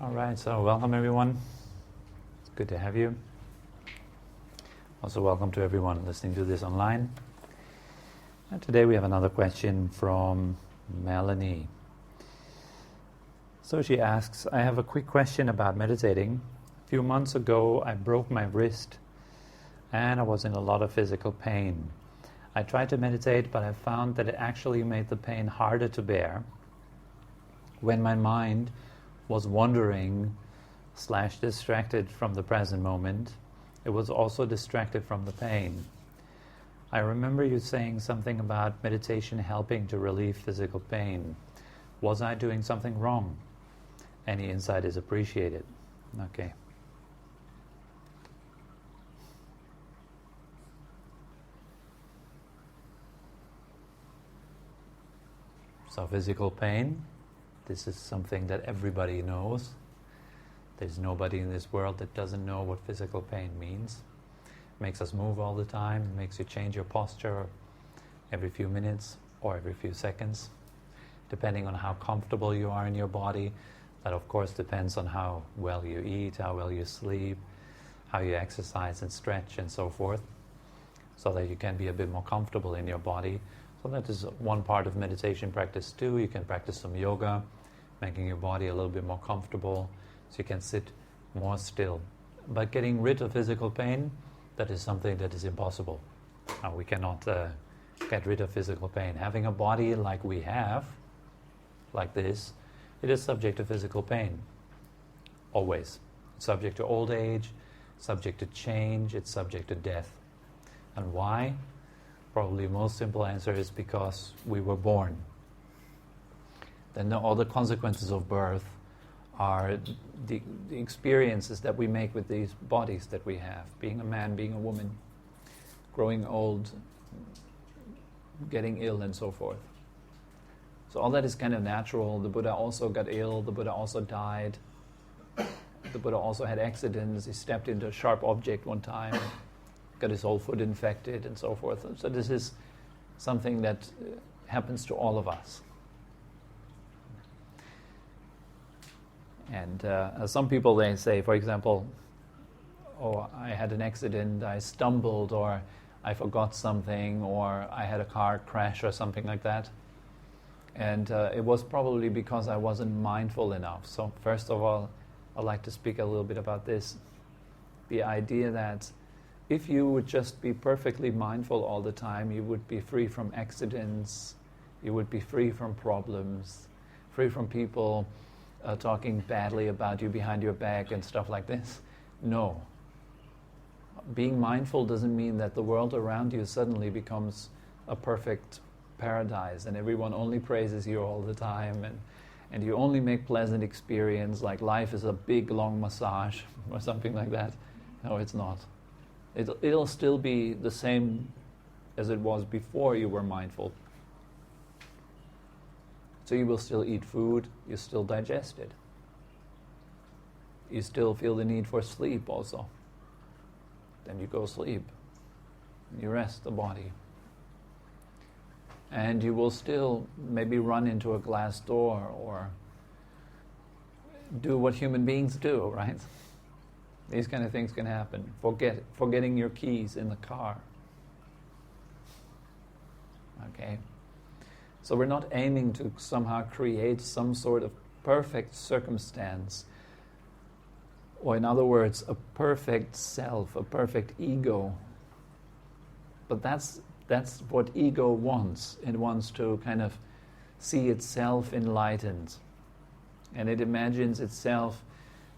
All right, so welcome everyone. It's good to have you. Also welcome to everyone listening to this online. And today we have another question from Melanie. So she asks, I have a quick question about meditating. A few months ago I broke my wrist and I was in a lot of physical pain. I tried to meditate, but I found that it actually made the pain harder to bear. When my mind was wandering / distracted from the present moment, it was also distracted from the pain. I remember you saying something about meditation helping to relieve physical pain. Was I doing something wrong? Any insight is appreciated. Okay. So physical pain, this is something that everybody knows. There's nobody in this world that doesn't know what physical pain means. It makes us move all the time, it makes you change your posture every few minutes or every few seconds, depending on how comfortable you are in your body. That of course depends on how well you eat, how well you sleep, how you exercise and stretch and so forth, so that you can be a bit more comfortable in your body. So that is one part of meditation practice too. You can practice some yoga, making your body a little bit more comfortable so you can sit more still. But getting rid of physical pain, that is something that is impossible. We cannot get rid of physical pain. Having a body like we have, like this, it is subject to physical pain. Always. It's subject to old age, subject to change, it's subject to death. And why? Probably the most simple answer is because we were born. Then all the consequences of birth are the experiences that we make with these bodies that we have. Being a man, being a woman, growing old, getting ill and so forth. So all that is kind of natural. The Buddha also got ill, the Buddha also died. The Buddha also had accidents. He stepped into a sharp object one time, got his whole foot infected and so forth. So this is something that happens to all of us. And some people, they say, for example, oh, I had an accident, I stumbled, or I forgot something, or I had a car crash or something like that. And it was probably because I wasn't mindful enough. So first of all, I'd like to speak a little bit about this. The idea that if you would just be perfectly mindful all the time, you would be free from accidents, you would be free from problems, free from people talking badly about you behind your back and stuff like this. No. Being mindful doesn't mean that the world around you suddenly becomes a perfect paradise and everyone only praises you all the time and you only make pleasant experience, like life is a big long massage or something like that. No, it's not. It'll still be the same as it was before you were mindful. So you will still eat food, you still digest it. You still feel the need for sleep also. Then you go sleep. You rest the body. And you will still maybe run into a glass door or do what human beings do, right? These kind of things can happen. Forgetting your keys in the car. Okay? So we're not aiming to somehow create some sort of perfect circumstance, or in other words, a perfect self, a perfect ego. But that's what ego wants. It wants to kind of see itself enlightened. And it imagines itself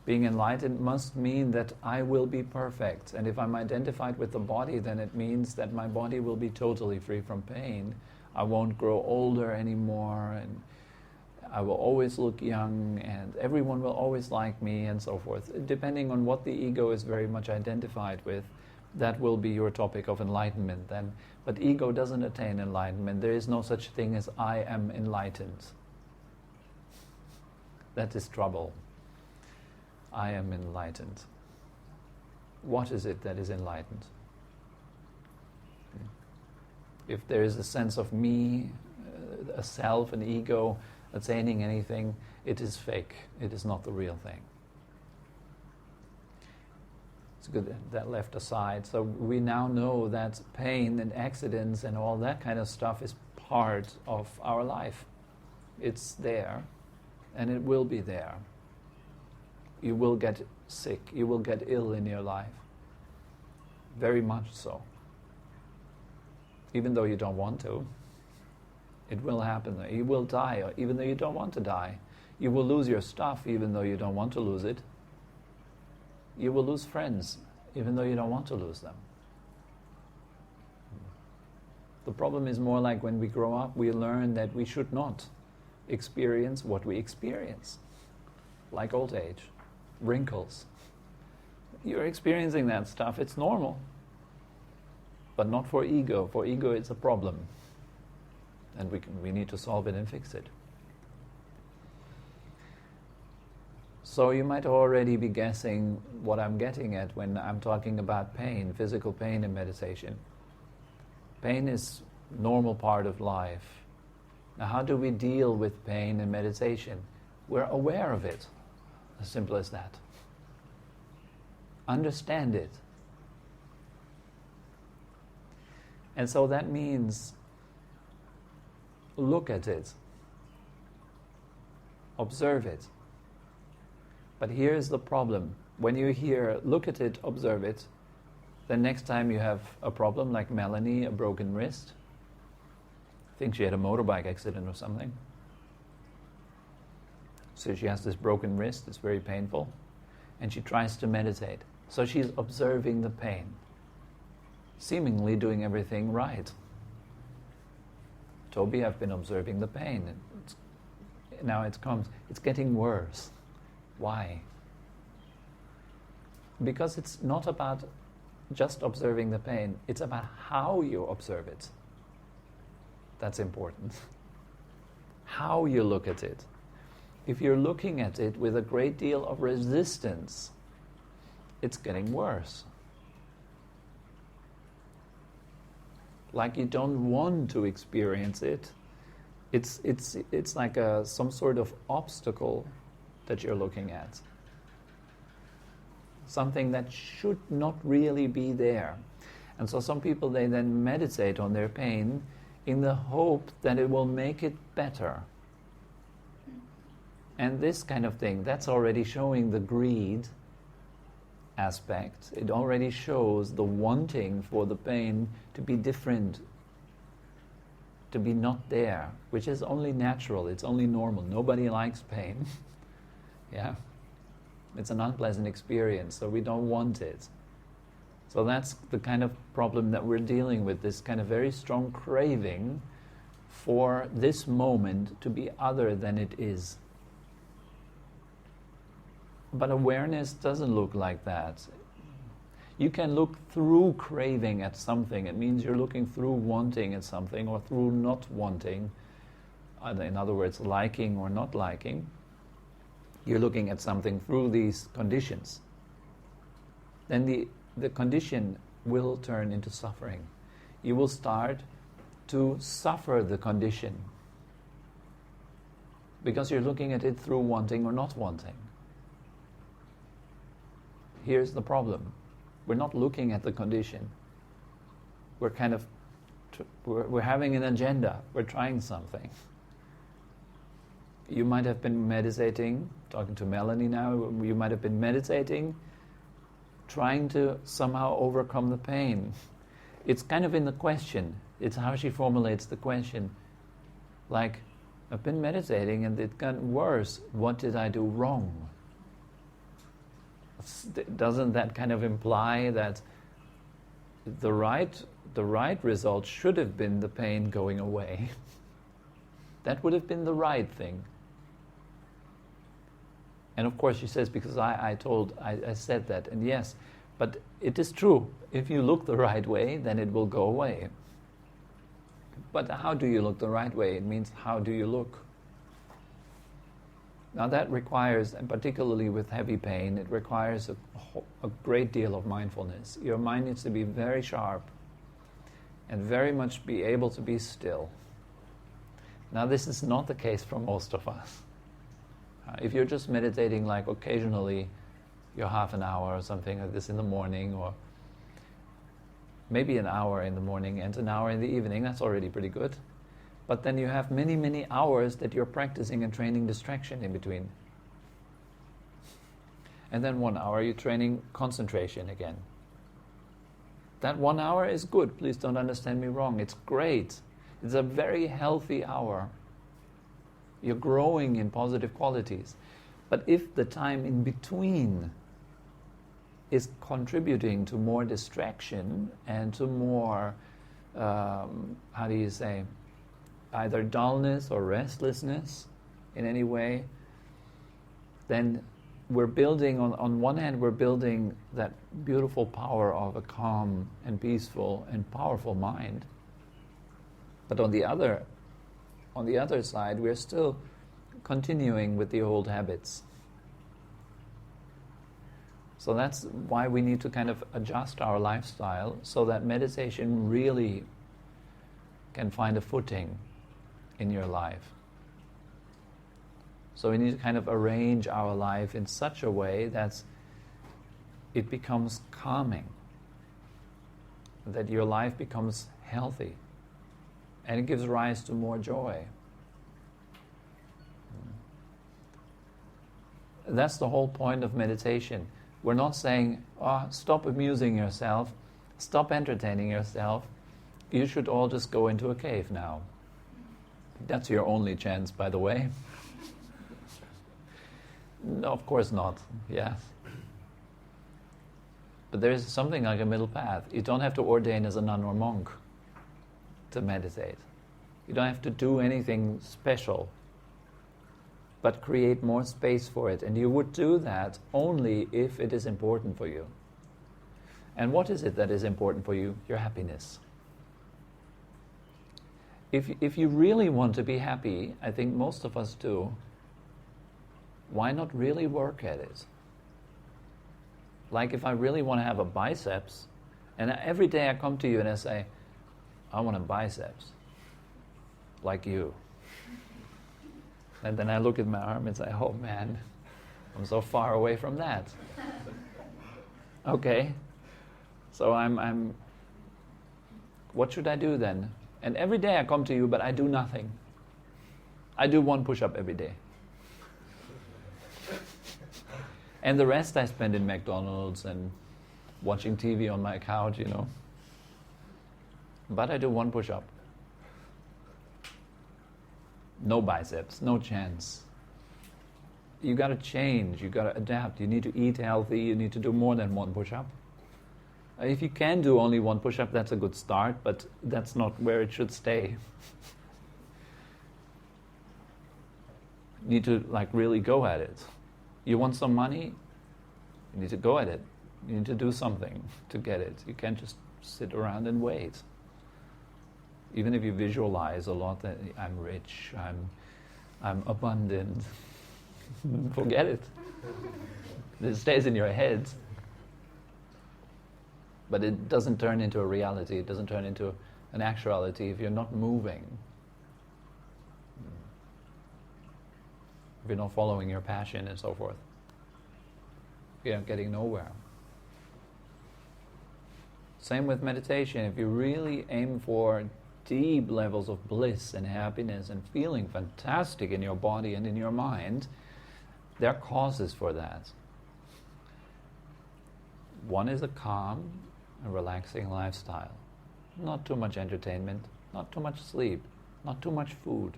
being enlightened must mean that I will be perfect. And if I'm identified with the body, then it means that my body will be totally free from pain. I won't grow older anymore, and I will always look young, and everyone will always like me, and so forth. Depending on what the ego is very much identified with, that will be your topic of enlightenment then. But ego doesn't attain enlightenment. There is no such thing as I am enlightened. That is trouble. I am enlightened. What is it that is enlightened? If there is a sense of me, a self, an ego, attaining anything, it is fake. It is not the real thing. It's good that left aside. So we now know that pain and accidents and all that kind of stuff is part of our life. It's there, and it will be there. You will get sick. You will get ill in your life. Very much so. Even though you don't want to. It will happen. You will die, even though you don't want to die. You will lose your stuff, even though you don't want to lose it. You will lose friends, even though you don't want to lose them. The problem is more like when we grow up, we learn that we should not experience what we experience. Like old age, wrinkles. You're experiencing that stuff, it's normal. But not for ego. For ego, it's a problem. And we need to solve it and fix it. So you might already be guessing what I'm getting at when I'm talking about pain, physical pain in meditation. Pain is a normal part of life. Now, how do we deal with pain in meditation? We're aware of it. As simple as that. Understand it. And so that means look at it. Observe it. But here's the problem. When you hear, look at it, observe it, then next time you have a problem like Melanie, a broken wrist. I think she had a motorbike accident or something. So she has this broken wrist, it's very painful. And she tries to meditate. So she's observing the pain. Seemingly doing everything right. Tobi, I've been observing the pain. Now it's getting worse. Why? Because it's not about just observing the pain, it's about how you observe it. That's important. How you look at it. If you're looking at it with a great deal of resistance, it's getting worse. Like you don't want to experience it. It's like some sort of obstacle that you're looking at. Something that should not really be there. And so some people, they then meditate on their pain in the hope that it will make it better. And this kind of thing, that's already showing the greed aspect. It already shows the wanting for the pain to be different, to be not there, which is only natural, it's only normal. Nobody likes pain. Yeah? It's an unpleasant experience, so we don't want it. So that's the kind of problem that we're dealing with, this kind of very strong craving for this moment to be other than it is. But awareness doesn't look like that. You can look through craving at something. It means you're looking through wanting at something or through not wanting. In other words, liking or not liking. You're looking at something through these conditions. Then the condition will turn into suffering. You will start to suffer the condition because you're looking at it through wanting or not wanting. Here's the problem. We're not looking at the condition. We're we're having an agenda. We're trying something. You might have been meditating, talking to Melanie now, you might have been meditating, trying to somehow overcome the pain. It's kind of in the question. It's how she formulates the question. Like, I've been meditating and it got worse. What did I do wrong? Doesn't that kind of imply that the right result should have been the pain going away? That would have been the right thing. And of course she says, because I said that, and yes, but it is true. If you look the right way, then it will go away. But how do you look the right way? It means, how do you look? Now that requires, and particularly with heavy pain, it requires a great deal of mindfulness. Your mind needs to be very sharp and very much be able to be still. Now, this is not the case for most of us. If you're just meditating like occasionally, you're half an hour or something like this in the morning, or maybe an hour in the morning and an hour in the evening, that's already pretty good. But then you have many, many hours that you're practicing and training distraction in between. And then 1 hour you're training concentration again. That 1 hour is good, please don't understand me wrong. It's great. It's a very healthy hour. You're growing in positive qualities. But if the time in between is contributing to more distraction and to more, either dullness or restlessness in any way, then we're building, on one hand, we're building that beautiful power of a calm and peaceful and powerful mind. But on the other side, we're still continuing with the old habits. So that's why we need to kind of adjust our lifestyle so that meditation really can find a footing in your life. So we need to kind of arrange our life in such a way that it becomes calming, that your life becomes healthy, and it gives rise to more joy. That's the whole point of meditation. We're not saying, stop amusing yourself, stop entertaining yourself, you should all just go into a cave now. That's your only chance, by the way. No, of course not, yes. But there is something like a middle path. You don't have to ordain as a nun or monk to meditate. You don't have to do anything special, but create more space for it. And you would do that only if it is important for you. And what is it that is important for you? Your happiness. If you really want to be happy, I think most of us do, why not really work at it? Like if I really want to have a biceps, and every day I come to you and I say, I want a biceps, like you. And then I look at my arm and say, oh man, I'm so far away from that. Okay, so I'm what should I do then? And every day I come to you, but I do nothing. I do 1 push-up every day. And the rest I spend in McDonald's and watching TV on my couch, But I do 1 push-up. No biceps, no chance. You got to change, you got to adapt. You need to eat healthy, you need to do more than 1 push-up. If you can do only 1 push-up, that's a good start, but that's not where it should stay. You need to really go at it. You want some money? You need to go at it. You need to do something to get it. You can't just sit around and wait. Even if you visualize a lot that I'm rich, I'm abundant, forget it. It stays in your head. But it doesn't turn into a reality. It doesn't turn into an actuality if you're not moving. If you're not following your passion and so forth. You're getting nowhere. Same with meditation. If you really aim for deep levels of bliss and happiness and feeling fantastic in your body and in your mind, there are causes for that. One is a calm and relaxing lifestyle. Not too much entertainment, not too much sleep, not too much food.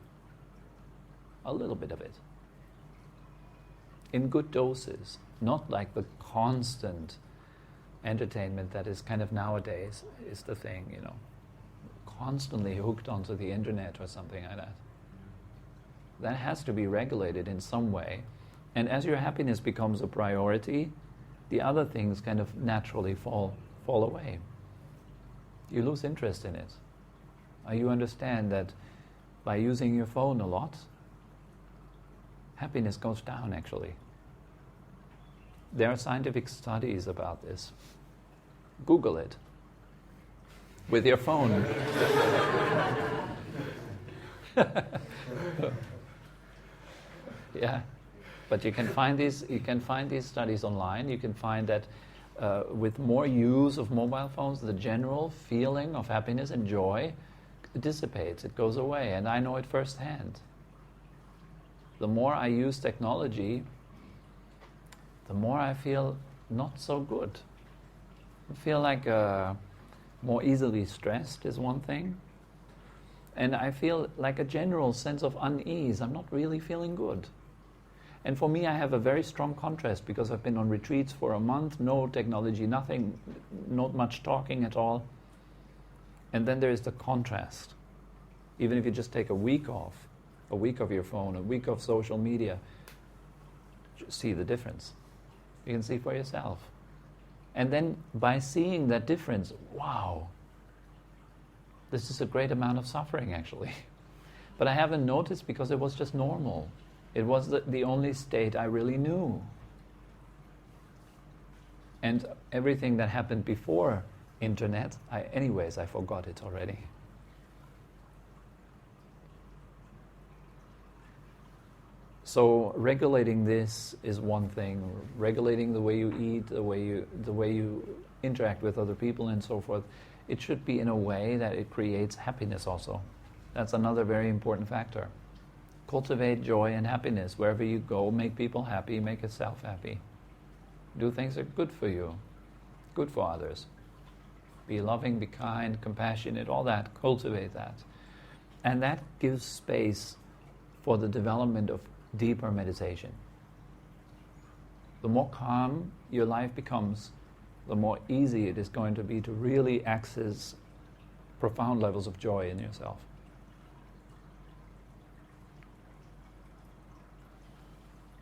A little bit of it. In good doses, not like the constant entertainment that is kind of nowadays is the thing, constantly hooked onto the internet or something like that. That has to be regulated in some way. And as your happiness becomes a priority, the other things kind of naturally fall away. You lose interest in it. You understand that by using your phone a lot, happiness goes down actually. There are scientific studies about this. Google it. With your phone. Yeah, but you can find these studies online. You can find that with more use of mobile phones, the general feeling of happiness and joy dissipates. It goes away, and I know it firsthand. The more I use technology, the more I feel not so good. I feel like more easily stressed is one thing. And I feel like a general sense of unease. I'm not really feeling good. And for me, I have a very strong contrast because I've been on retreats for a month, no technology, nothing, not much talking at all. And then there is the contrast. Even if you just take a week off, a week of your phone, a week of social media, see the difference. You can see for yourself. And then by seeing that difference, wow, this is a great amount of suffering actually. But I haven't noticed because it was just normal. It was the only state I really knew. And everything that happened before internet, I forgot it already. So regulating this is one thing. Regulating the way you eat, the way you interact with other people and so forth. It should be in a way that it creates happiness also. That's another very important factor. Cultivate joy and happiness. Wherever you go, make people happy, make yourself happy. Do things that are good for you, good for others. Be loving, be kind, compassionate, all that. Cultivate that. And that gives space for the development of deeper meditation. The more calm your life becomes, the more easy it is going to be to really access profound levels of joy in yourself.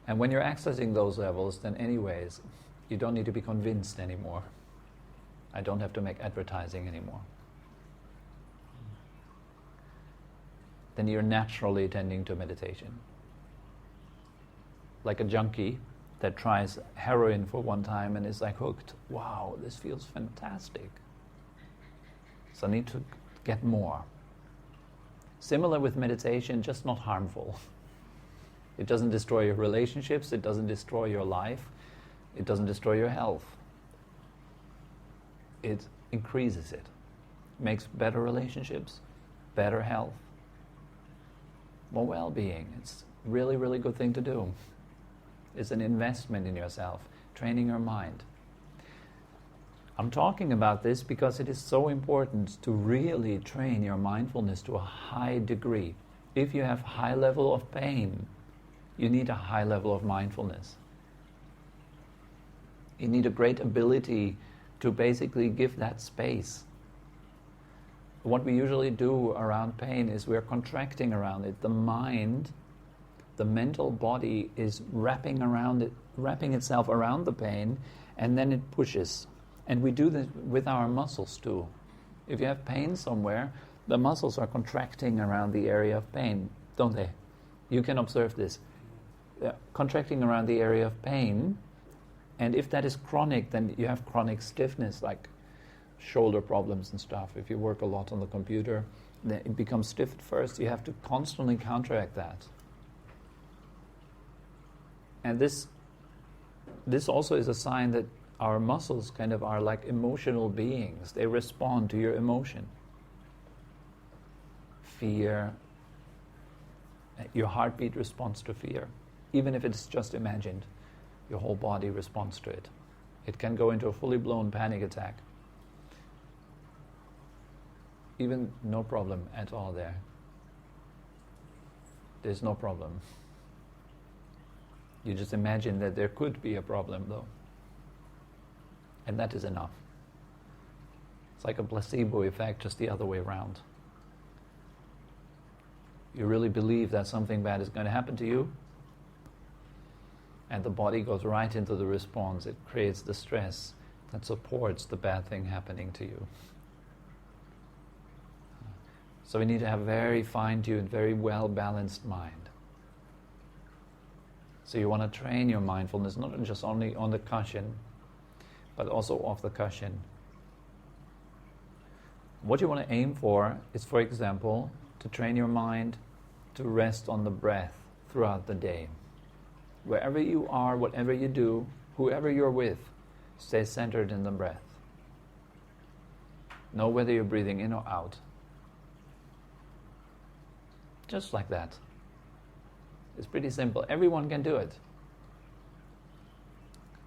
And when you're accessing those levels, then anyways, you don't need to be convinced anymore. I don't have to make advertising anymore. Then you're naturally tending to meditation. Like a junkie that tries heroin for one time and is like hooked. Wow, this feels fantastic. So I need to get more. Similar with meditation, just not harmful. It doesn't destroy your relationships, it doesn't destroy your life, it doesn't destroy your health. It increases it. Makes better relationships, better health, more well-being. It's really, really good thing to do. It's an investment in yourself, training your mind. I'm talking about this because it is so important to really train your mindfulness to a high degree. If you have high level of pain, you need a high level of mindfulness. You need a great ability to basically give that space. What we usually do around pain is we're contracting around it. The mind, the mental body is wrapping itself around the pain, and then it pushes. And we do this with our muscles too. If you have pain somewhere, the muscles are contracting around the area of pain, don't they? You can observe this. They're contracting around the area of pain, and if that is chronic, then you have chronic stiffness, like shoulder problems and stuff. If you work a lot on the computer, then it becomes stiff at first. You have to constantly counteract that. And this also is a sign that our muscles kind of are like emotional beings. They respond to your emotion. Fear. Your heartbeat responds to fear. Even if it's just imagined, your whole body responds to it. It can go into a fully blown panic attack. Even no problem at all there. There's no problem. You just imagine that there could be a problem though. And that is enough. It's like a placebo effect, just the other way around. You really believe that something bad is going to happen to you, and the body goes right into the response. It creates the stress that supports the bad thing happening to you. So we need to have a very fine-tuned, very well-balanced mind. So you want to train your mindfulness, not just only on the cushion, but also off the cushion. What you want to aim for is, for example, to train your mind to rest on the breath throughout the day. Wherever you are, whatever you do, whoever you're with, stay centered in the breath. Know whether you're breathing in or out. Just like that. It's pretty simple. Everyone can do it.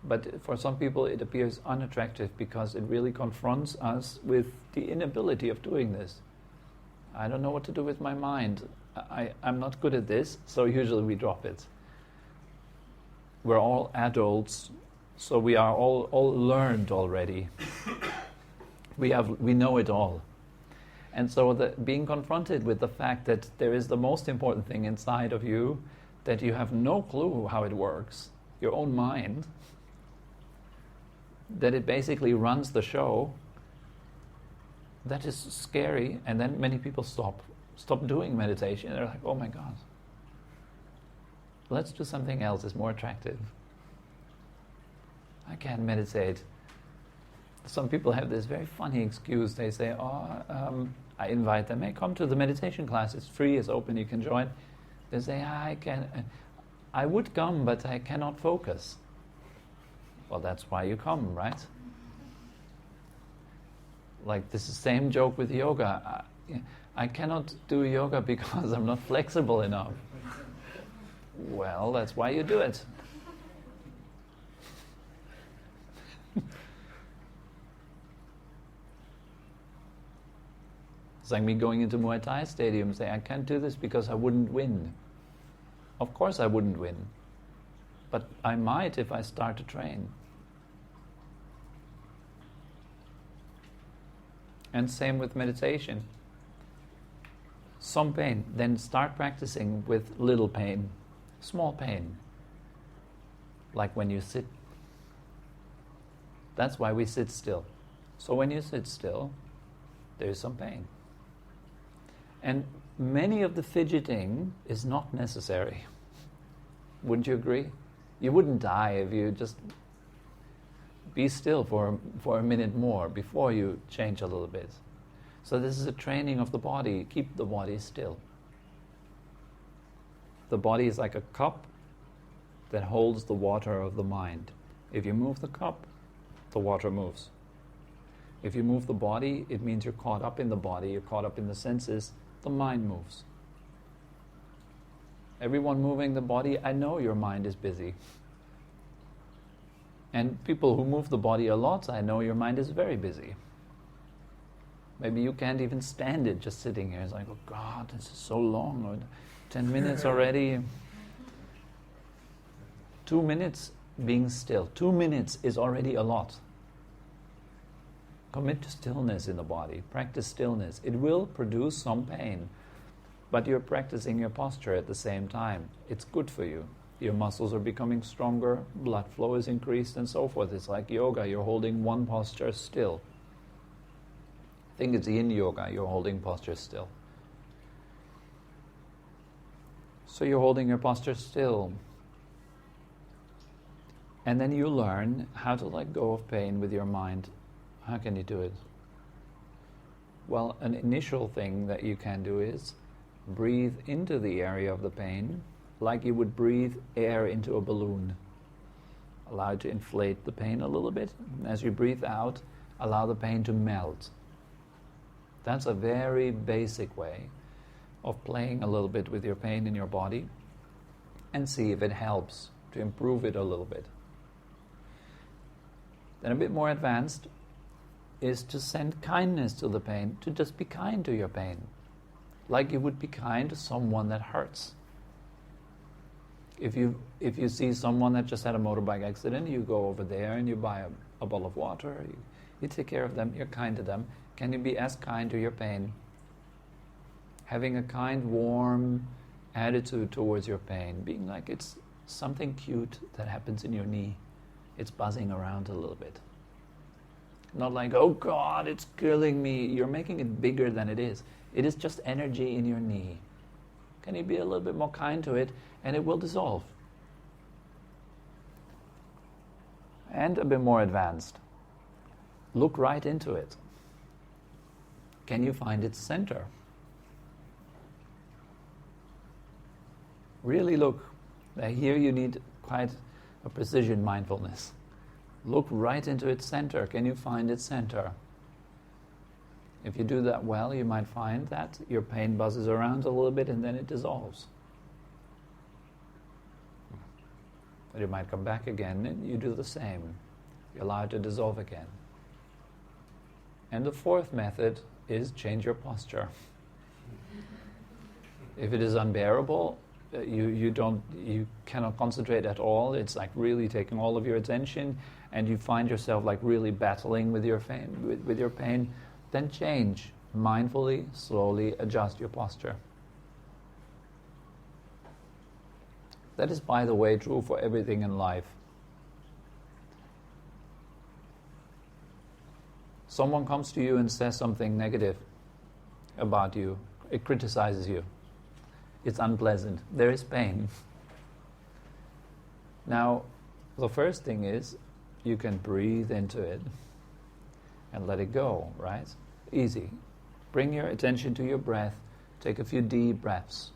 But for some people it appears unattractive because it really confronts us with the inability of doing this. I don't know what to do with my mind. I'm not good at this, so usually we drop it. We're all adults, so we are all learned already. We know it all. And so being confronted with the fact that there is the most important thing inside of you, that you have no clue how it works, your own mind, that it basically runs the show, that is scary. And then many people stop doing meditation. They're like, oh my God, let's do something else, it's more attractive. I can't meditate. Some people have this very funny excuse. They say, I invite them, hey, come to the meditation class, it's free, it's open, you can join. They say, I would come, but I cannot focus. Well, that's why you come, right? Like, this is the same joke with yoga. I cannot do yoga because I'm not flexible enough. Well, that's why you do it. It's like me going into Muay Thai stadium saying, I can't do this because I wouldn't win. Of course I wouldn't win. But I might if I start to train. And same with meditation. Some pain, then start practicing with little pain, small pain. Like when you sit. That's why we sit still. So when you sit still, there is some pain. And many of the fidgeting is not necessary. Wouldn't you agree? You wouldn't die if you just be still for a minute more before you change a little bit. So this is a training of the body. Keep the body still. The body is like a cup that holds the water of the mind. If you move the cup, the water moves. If you move the body, it means you're caught up in the body, you're caught up in the senses, the mind moves. Everyone moving the body, I know your mind is busy. And people who move the body a lot, I know your mind is very busy. Maybe you can't even stand it just sitting here. It's like, oh God, this is so long. Or 10 minutes already. 2 minutes being still. 2 minutes is already a lot. Commit to stillness in the body. Practice stillness. It will produce some pain, but you're practicing your posture at the same time. It's good for you. Your muscles are becoming stronger, blood flow is increased, and so forth. It's like yoga. You're holding one posture still. I think it's yin yoga. You're holding posture still. So you're holding your posture still. And then you learn how to let go of pain with your mind. How can you do it? Well, an initial thing that you can do is breathe into the area of the pain like you would breathe air into a balloon. Allow it to inflate the pain a little bit. As you breathe out, allow the pain to melt. That's a very basic way of playing a little bit with your pain in your body and see if it helps to improve it a little bit. Then a bit more advanced is to send kindness to the pain, to just be kind to your pain, like you would be kind to someone that hurts. If you see someone that just had a motorbike accident, you go over there and you buy a bottle of water, you take care of them, you're kind to them. Can you be as kind to your pain? Having a kind, warm attitude towards your pain, being like it's something cute that happens in your knee. It's buzzing around a little bit. Not like, oh God, it's killing me. You're making it bigger than it is. It is just energy in your knee. Can you be a little bit more kind to it, and it will dissolve. And a bit more advanced. Look right into it. Can you find its center? Really look. Here you need quite a precision mindfulness. Look right into its center. Can you find its center? If you do that well, you might find that your pain buzzes around a little bit and then it dissolves. But it might come back again and you do the same. You allow it to dissolve again. And the fourth method is change your posture. If it is unbearable, you cannot concentrate at all. It's like really taking all of your attention, and you find yourself like really battling with your pain. Then change mindfully, slowly adjust your posture. That is, by the way, true for everything in life. Someone comes to you and says something negative about you. It criticizes you. It's unpleasant. There is pain. Now, the first thing is you can breathe into it and let it go, right? Easy. Bring your attention to your breath. Take a few deep breaths.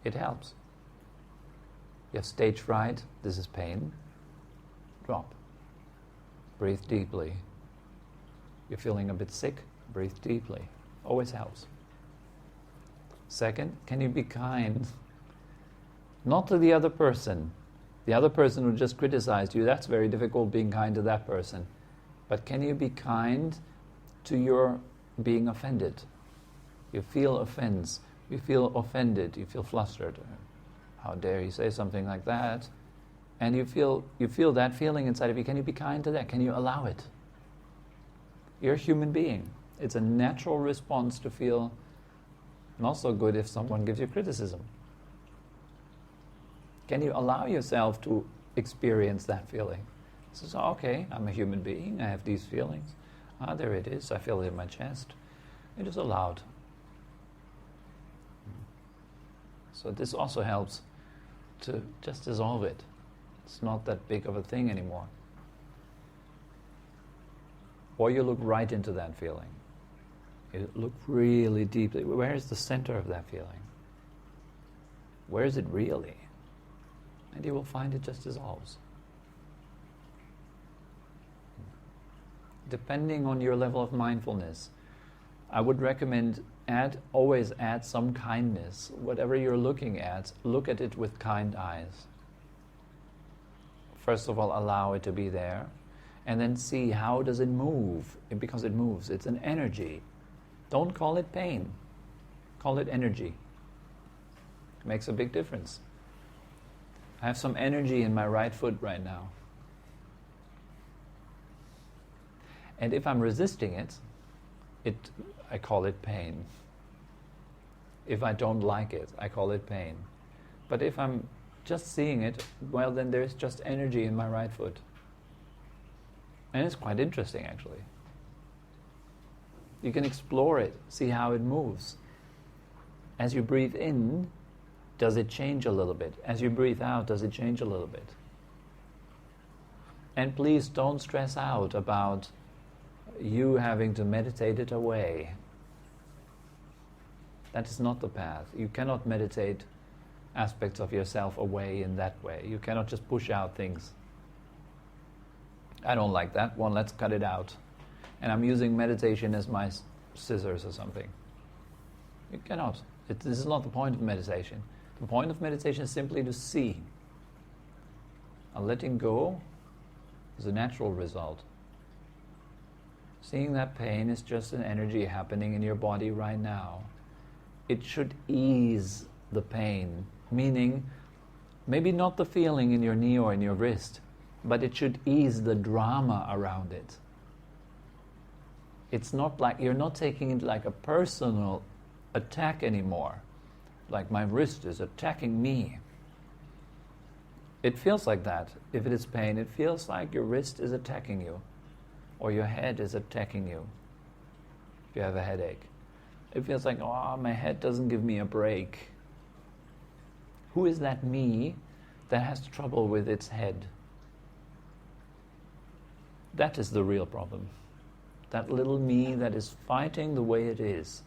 It helps. You have stage fright. This is pain. Drop. Breathe deeply. You're feeling a bit sick. Breathe deeply. Always helps. Second, can you be kind? Not to the other person. The other person who just criticized you, that's very difficult, being kind to that person. But can you be kind to your being offended? You feel offense. You feel offended. You feel flustered. How dare you say something like that? And you feel that feeling inside of you. Can you be kind to that? Can you allow it? You're a human being. It's a natural response to feel not so good if someone gives you criticism. Can you allow yourself to experience that feeling? So, okay, I'm a human being, I have these feelings. There it is, I feel it in my chest. It is allowed. So this also helps to just dissolve it. It's not that big of a thing anymore. Or you look right into that feeling. You look really deeply. Where is the center of that feeling? Where is it really? And you will find it just dissolves. Depending on your level of mindfulness, I would recommend always add some kindness. Whatever you're looking at, look at it with kind eyes. First of all, allow it to be there, and then see how does it move. Because it moves, it's an energy. Don't call it pain. Call it energy. It makes a big difference. I have some energy in my right foot right now. And if I'm resisting it, I call it pain. If I don't like it, I call it pain. But if I'm just seeing it, well, then there's just energy in my right foot. And it's quite interesting, actually. You can explore it, see how it moves. As you breathe in, does it change a little bit? As you breathe out, does it change a little bit? And please don't stress out about you having to meditate it away. That is not the path. You cannot meditate aspects of yourself away in that way. You cannot just push out things. I don't like that one, let's cut it out. And I'm using meditation as my scissors or something. You cannot. This is not the point of meditation. The point of meditation is simply to see. And letting go is a natural result. Seeing that pain is just an energy happening in your body right now. It should ease the pain, meaning maybe not the feeling in your knee or in your wrist, but it should ease the drama around it. It's not like you're not taking it like a personal attack anymore, like my wrist is attacking me. It feels like that. If it is pain, it feels like your wrist is attacking you, or your head is attacking you. If you have a headache, it feels like, oh, my head doesn't give me a break. Who is that me that has trouble with its head? That is the real problem. That little me that is fighting the way it is.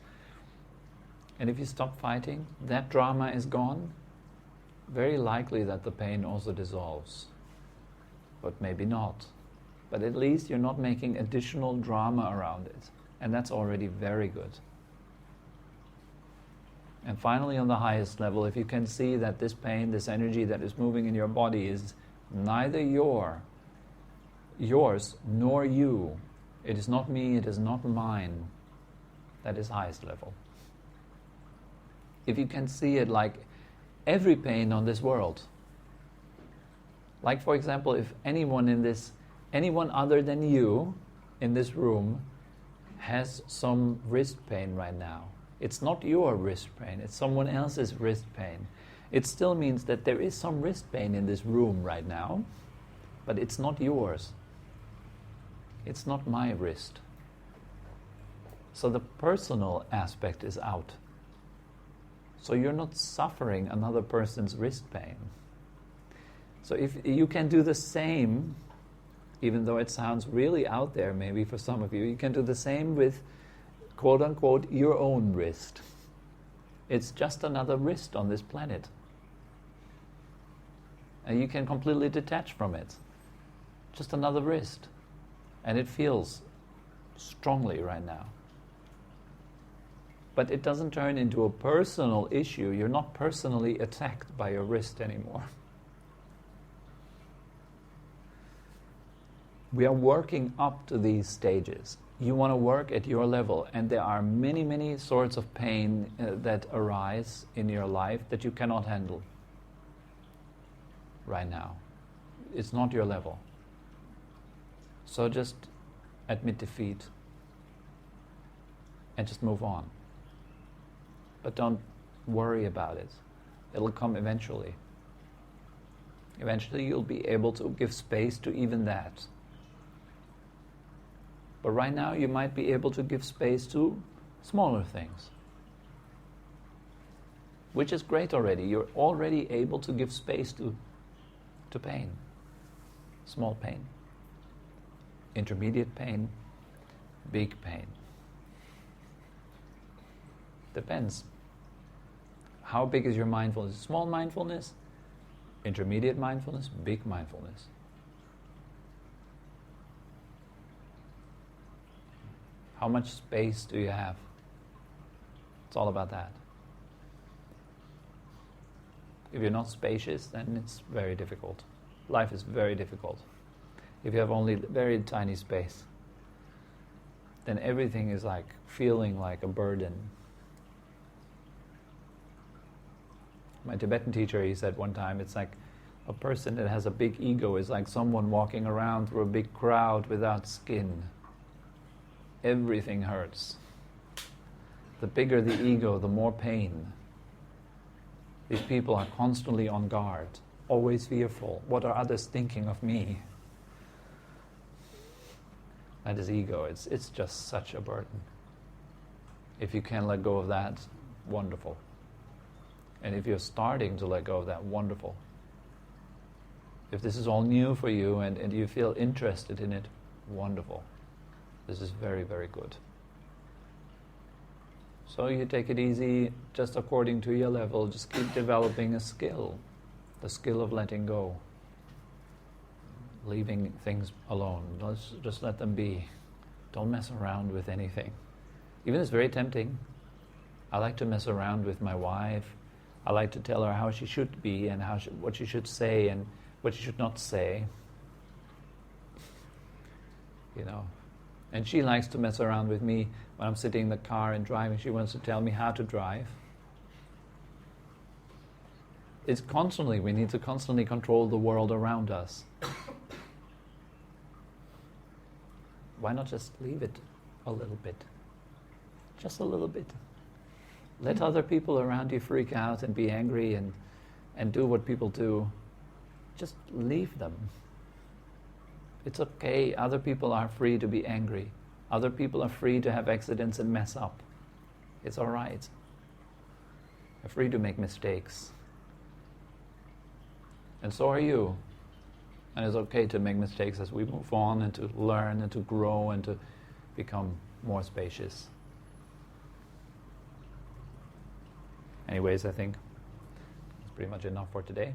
And if you stop fighting, that drama is gone, very likely that the pain also dissolves. But maybe not. But at least you're not making additional drama around it. And that's already very good. And finally, on the highest level, if you can see that this pain, this energy that is moving in your body is neither yours nor you. It is not me, it is not mine. That is highest level. If you can see it like every pain on this world. Like, for example, if anyone other than you in this room has some wrist pain right now, it's not your wrist pain, it's someone else's wrist pain. It still means that there is some wrist pain in this room right now, but it's not yours. It's not my wrist. So the personal aspect is out. So you're not suffering another person's wrist pain. So if you can do the same, even though it sounds really out there maybe for some of you, you can do the same with quote-unquote your own wrist. It's just another wrist on this planet. And you can completely detach from it. Just another wrist. And it feels strongly right now. But it doesn't turn into a personal issue. You're not personally attacked by your wrist anymore. We are working up to these stages. You want to work at your level, and there are many, many sorts of pain that arise in your life that you cannot handle right now. It's not your level. So just admit defeat and just move on. But don't worry about it. It'll come eventually. Eventually you'll be able to give space to even that. But right now you might be able to give space to smaller things. Which is great already. You're already able to give space to pain. Small pain. Intermediate pain. Big pain. Depends. How big is your mindfulness? Small mindfulness, intermediate mindfulness, big mindfulness. How much space do you have? It's all about that. If you're not spacious, then it's very difficult. Life is very difficult. If you have only very tiny space, then everything is like feeling like a burden. My Tibetan teacher, he said one time, it's like a person that has a big ego is like someone walking around through a big crowd without skin. Everything hurts. The bigger the ego, the more pain. These people are constantly on guard, always fearful. What are others thinking of me? That is ego. It's just such a burden. If you can let go of that, wonderful. And if you're starting to let go of that, wonderful. If this is all new for you and you feel interested in it, wonderful. This is very, very good. So you take it easy, just according to your level. Just keep developing a skill. The skill of letting go. Leaving things alone. Just let them be. Don't mess around with anything. Even it's very tempting. I like to mess around with my wife. I like to tell her how she should be and what she should say and what she should not say. You know. And she likes to mess around with me when I'm sitting in the car and driving. She wants to tell me how to drive. We need to constantly control the world around us. Why not just leave it a little bit? Just a little bit. Let other people around you freak out and be angry and do what people do. Just leave them. It's okay. Other people are free to be angry. Other people are free to have accidents and mess up. It's all right. They're free to make mistakes. And so are you. And it's okay to make mistakes as we move on and to learn and to grow and to become more spacious. Anyways, I think it's pretty much enough for today.